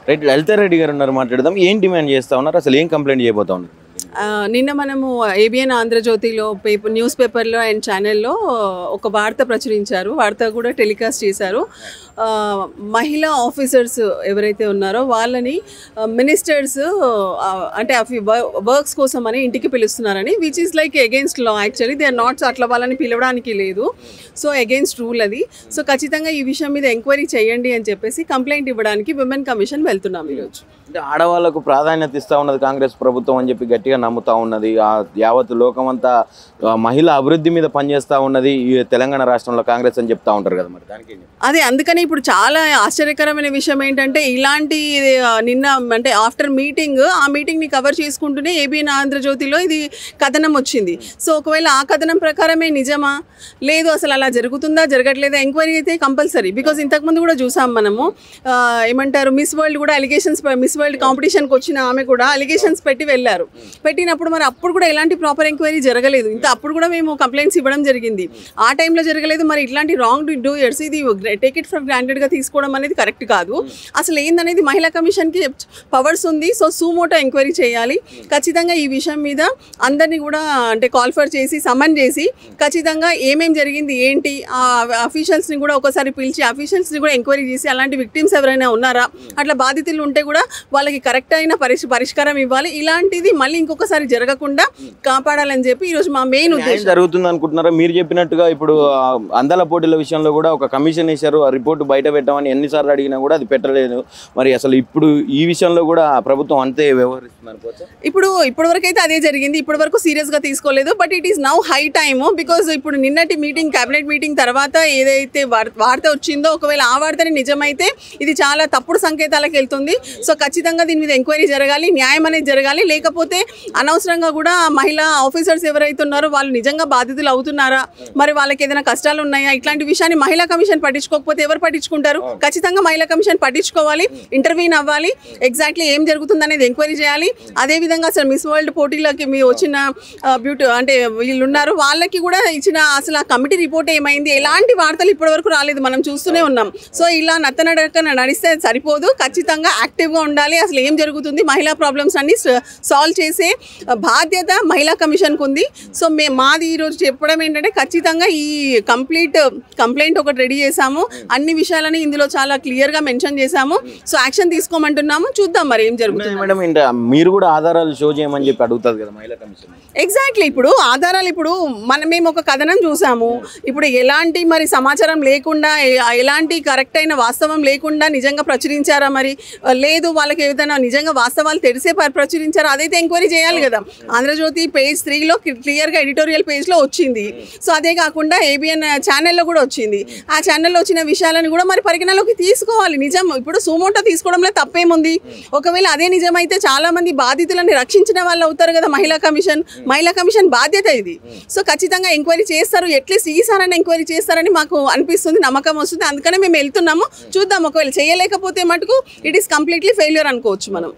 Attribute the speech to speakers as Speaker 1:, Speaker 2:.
Speaker 1: Right, Lalitha Reddy గారు ఉన్నారు, మాట్లాడదాం. ఏం డిమాండ్ చేస్తా ఉన్నారు, అసలు ఏం కంప్లైంట్ చేయబోతా ఉన్నారు?
Speaker 2: నిన్న మనము ఏబిఎన్ ఆంధ్రజ్యోతిలో న్యూస్ పేపర్లో అండ్ ఛానల్లో ఒక వార్త ప్రచురించారు, వార్త కూడా టెలికాస్ట్ చేశారు. మహిళా ఆఫీసర్స్ ఎవరైతే ఉన్నారో వాళ్ళని మినిస్టర్స్ అంటే వర్క్స్ కోసం అని ఇంటికి పిలుస్తున్నారని, which is like against law. Actually they are not, అట్లా వాళ్ళని పిలవడానికి లేదు. సో అగెయిన్స్ట్ రూల్ అది. సో ఖచ్చితంగా ఈ విషయం మీద ఎంక్వైరీ చేయండి అని చెప్పేసి కంప్లైంట్ ఇవ్వడానికి విమెన్ కమిషన్ వెళ్తున్నాం ఈరోజు.
Speaker 1: అంటే ఆడవాళ్ళకు ప్రాధాన్యత ఇస్తూ ఉన్నది కాంగ్రెస్ ప్రభుత్వం అని చెప్పి గట్టిగా నమ్ముతా ఉన్నది. యావత్ లోకమంతా మహిళా అభివృద్ధి మీద పనిచేస్తూ ఉన్నది ఈ తెలంగాణ రాష్ట్రంలో కాంగ్రెస్ అని చెప్తా ఉంటారు కదా, మరి దానికి
Speaker 2: అదే. అందుకని ఇప్పుడు చాలా ఆశ్చర్యకరమైన విషయం ఏంటంటే, ఇలాంటి నిన్న అంటే ఆఫ్టర్ మీటింగ్, ఆ మీటింగ్ని కవర్ చేసుకుంటూనే ఏబిఎన్ ఆంధ్రజ్యోతిలో ఇది కథనం వచ్చింది. సో ఒకవేళ ఆ కథనం ప్రకారమే నిజమా, లేదు అసలు అలా జరుగుతుందా జరగట్లేదా, ఎంక్వైరీ అయితే కంపల్సరీ. బికాజ్ ఇంతకుముందు కూడా చూసాం మనము, ఏమంటారు, మిస్ వరల్డ్ కూడా అలిగేషన్స్, మిస్ వరల్డ్ కాంపిటీషన్కి వచ్చిన ఆమె కూడా అలిగేషన్స్ పెట్టి వెళ్ళారు. పెట్టినప్పుడు మరి అప్పుడు కూడా ఎలాంటి ప్రాపర్ ఎంక్వైరీ జరగలేదు. అప్పుడు కూడా మేము కంప్లైంట్స్ ఇవ్వడం జరిగింది, ఆ టైంలో జరగలేదు. మరి ఇట్లాంటి రాంగ్ డూయర్స్ ఇది టేక్ ఇట్ ఫర్ గ్రాంటెడ్గా తీసుకోవడం అనేది కరెక్ట్ కాదు. అసలు ఏందనేది మహిళా కమిషన్కి పవర్స్ ఉంది. సో సూమోటో ఎంక్వైరీ చేయాలి ఖచ్చితంగా. ఈ విషయం మీద అందరినీ కూడా అంటే కాల్ఫర్ చేసి సమన్ చేసి ఖచ్చితంగా ఏమేం జరిగింది ఏంటి, ఆ అఫీషియల్స్ని కూడా ఒకసారి పిలిచి అఫీషియల్స్ని కూడా ఎంక్వైరీ చేసి అలాంటి విక్టిమ్స్ ఎవరైనా ఉన్నారా, అట్లా బాధితులు ఉంటే కూడా వాళ్ళకి కరెక్ట్ అయిన పరిష్కారం ఇవ్వాలి. ఇలాంటిది మళ్ళీ ఇంకొకసారి జరగకుండా కాపాడాలని చెప్పి ఈరోజు మా మెయిన్ ఉద్దేశం.
Speaker 1: జరుగుతుంది అనుకుంటున్నారా? మీరు చెప్పినట్టుగా ఇప్పుడు అందాల పోటీల విషయంలో కూడా ఒక కమిషన్ వేశారు, ఆ రిపోర్టు బయట పెట్టమని ఎన్నిసార్లు అడిగినా కూడా అది పెట్టలేదు. మరి అసలు ఇప్పుడు ఈ విషయంలో కూడా ప్రభుత్వం అంతే వ్యవహరిస్తుంది అనుకోవచ్చు.
Speaker 2: ఇప్పటివరకు అయితే అదే జరిగింది. ఇప్పటి వరకు సీరియస్గా తీసుకోలేదు. But it is now high time. Because ఇప్పుడు నిన్నటి మీటింగ్, క్యాబినెట్ మీటింగ్ తర్వాత ఏదైతే వార్త వచ్చిందో, ఒకవేళ ఆ వార్తని నిజమైతే ఇది చాలా తప్పుడు సంకేతాలకు వెళ్తుంది. సో ఖచ్చితంగా దీని మీద ఎంక్వైరీ జరగాలి, న్యాయం అనేది జరగాలి. లేకపోతే అనవసరంగా కూడా మహిళా ఆఫీసర్స్ ఎవరైతే ఉన్నారో వాళ్ళు నిజంగా బాధితులు అవుతున్నారా, మరి వాళ్ళకి ఏదైనా కష్టాలు ఉన్నాయా, ఇట్లాంటి విషయాన్ని మహిళా కమిషన్ పట్టించుకోకపోతే ఎవరు పట్టించుకుంటారు? ఖచ్చితంగా మహిళా కమిషన్ పట్టించుకోవాలి, ఇంటర్వ్యూన్ అవ్వాలి, ఎగ్జాక్ట్లీ ఏం జరుగుతుంది అనేది ఎంక్వైరీ చేయాలి. అదేవిధంగా అసలు మిస్ వరల్డ్ పోటీలకి మీ వచ్చిన బ్యూటీ అంటే వీళ్ళు ఉన్నారు, వాళ్ళకి కూడా ఇచ్చిన అసలు ఆ కమిటీ రిపోర్ట్ ఏమైంది, ఎలాంటి వార్తలు ఇప్పటివరకు రాలేదు, మనం చూస్తూనే ఉన్నాం. సో ఇలా నత్తనడక నడిస్తే సరిపోదు, ఖచ్చితంగా యాక్టివ్గా ఉండాలి. అసలు ఏం జరుగుతుంది, మహిళా ప్రాబ్లమ్స్ అన్ని సాల్వ్ చేసే బాధ్యత మహిళా కమిషన్కు ఉంది. సో మాది ఈరోజు చెప్పడం ఏంటంటే, ఖచ్చితంగా ఈ కంప్లైంట్ ఒకటి రెడీ చేశాము, అన్ని విషయాలని ఇందులో చాలా క్లియర్గా మెన్షన్ చేశాము. సో యాక్షన్ తీసుకోమంటున్నాము, చూద్దాం మరి ఏం జరుగుతుంది.
Speaker 1: మేడం మీరు కూడా ఆధారాలు షో చేయమని చెప్పి అడుగుతుంది కదా మహిళా కమిషన్.
Speaker 2: ఎగ్జాక్ట్లీ. ఇప్పుడు ఆధారాలు, ఇప్పుడు మేము ఒక కథనం చూసాము, ఇప్పుడు ఎలాంటి మరి సమాచారం లేకుండా, ఎలాంటి కరెక్ట్ అయిన వాస్తవం లేకుండా నిజంగా ప్రచురించారా, మరి లేదు వాళ్ళకి ఏదైనా నిజంగా వాస్తవాలు తెలిసే ప్రచురించారా, అదైతే ఎంక్వైరీ చేయాలి కదా. ఆంధ్రజ్యోతి పేజ్ 3లో క్లియర్గా ఎడిటోరియల్ పేజ్లో వచ్చింది. సో అదే కాకుండా ఏబిఎన్ ఛానల్లో కూడా వచ్చింది. ఆ ఛానల్లో వచ్చిన విషయాలను కూడా మరి పరిగణలోకి తీసుకోవాలి. నిజం ఇప్పుడు సుమోటో తీసుకోవడంలో తప్పేముంది? ఒకవేళ అదే నిజమైతే చాలా మంది బాధితులను రక్షించిన వాళ్ళు అవుతారు కదా మహిళా కమిషన్ బాధ్యత ఇది. సో ఖచ్చితంగా ఎంక్వైరీ చేస్తారు, అట్లీస్ట్ ఈసారైనా ఎంక్వైరీ చేస్తారని మాకు అనిపిస్తుంది, నమ్మకం వస్తుంది. అందుకనే మేము వెళ్తున్నాము, చూద్దాం. ఒకవేళ చేయలేకపోతే మటుకు ఇట్ ఈస్ కంప్లీట్లీ ఫెయిల్యూర్ అనుకోవచ్చు మనం.